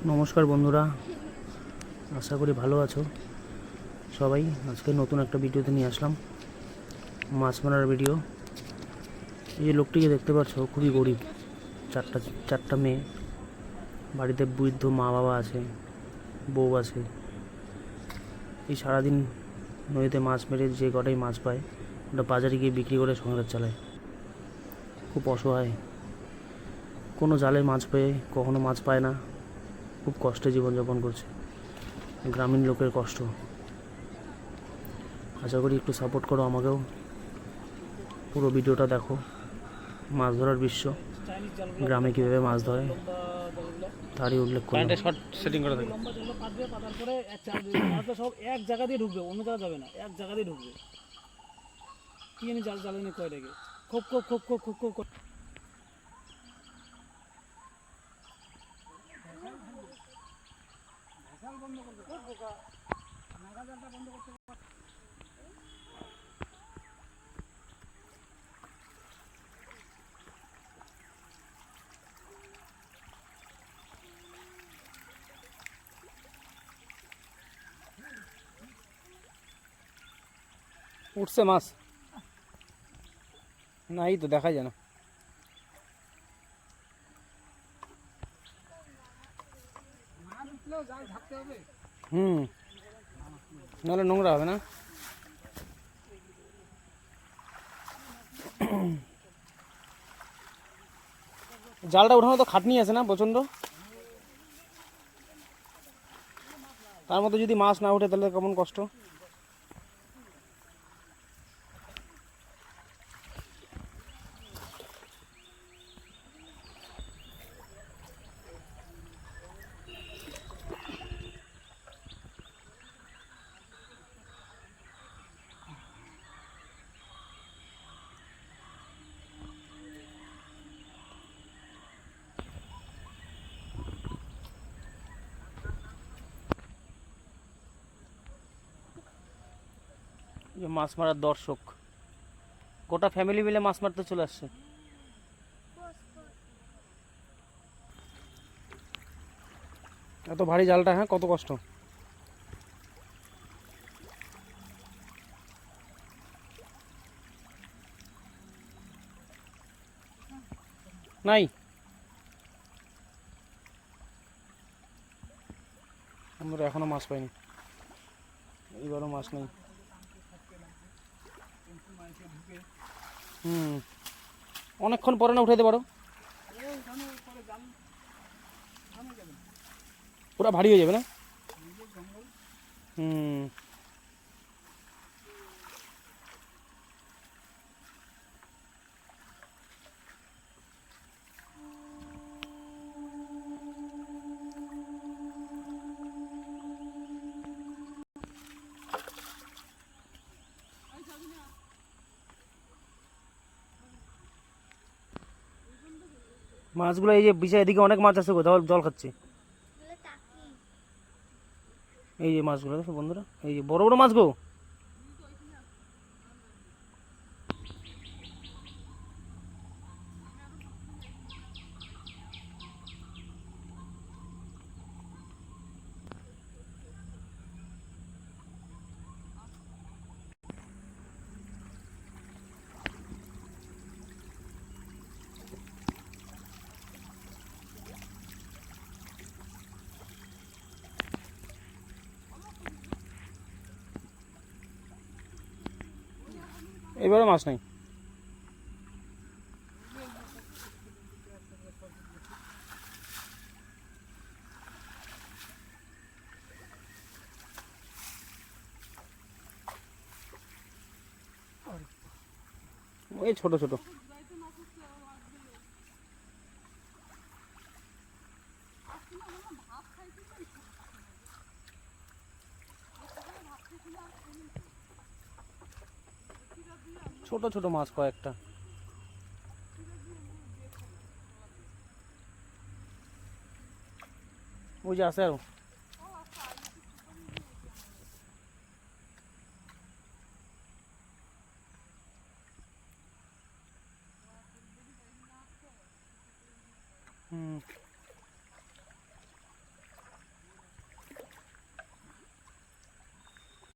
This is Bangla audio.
নমস্কার বন্ধুরা, আশা করি ভালো আছো সবাই। আজকে নতুন একটা ভিডিওতে নিয়ে আসলাম, মাছ মারার ভিডিও। এই যে লোকটিকে দেখতে পাচ্ছ, খুবই গরিব। চারটা মেয়ে, বাড়িতে বৃদ্ধ মা বাবা আছে, বউ আছে। এই সারাদিন নদীতে মাছ মেরে যে কটাই মাছ পায়, ওটা বাজারে গিয়ে বিক্রি করে সংসার চালায়। খুব অসহায়, কোনো জালে মাছ পেয়ে কখনো মাছ পায় না, খুব কষ্টে জীবনযাপন করছে। গ্রামীণ লোকের কষ্ট। আশা করি একটু সাপোর্ট করো আমাকেও, পুরো ভিডিওটা দেখো। মাছ ধরার বিশ্ব, গ্রামে কীভাবে মাছ ধরে তারই উল্লেখ করলাম। সেটিং করা থাকে। সব এক জায়গা দিয়ে ঢুকবে, অন্য জায়গা যাবে না, এক জায়গা দিয়ে ঢুকবে। কি জানি জ্বালানি কয় রেখে খুব খুব খুব খুব খুব খুব বন্ধ করবে, খুব বোকা নাগা জালটা বন্ধ করতে। উঠছে মাছ? না, এই তো দেখা যায় না। নাহলে নোংরা হবে না। জালটা উঠানো তো খাটনি আছে না প্রচণ্ড। তার মধ্যে যদি মাছ না ওঠে তাহলে কেমন কষ্ট। মাছ মারার দর্শক, গোটা ফ্যামিলি মিলে মাছ মারতে চলে আসছে। এত ভারী জালটা, হ্যাঁ, কত কষ্ট। নাই, আমরা এখনো মাছ পাইনি, এইবারও মাছ নেই। অনেকক্ষণ পরে না উঠাইতে পারো, পুরো ভারী হয়ে যাবে না। মাছগুলো এই যে বিচা, এদিকে অনেক মাছ আছে, কোথাও জল খাচ্ছে। এই যে মাছগুলো দেখো বন্ধুরা, এই যে বড় বড় মাছ গো। এবারে মাছ নাই। ওই ছোট ছোট। ছোট ছোট মাছ কয়েকটা। ওই যে আছে আরো।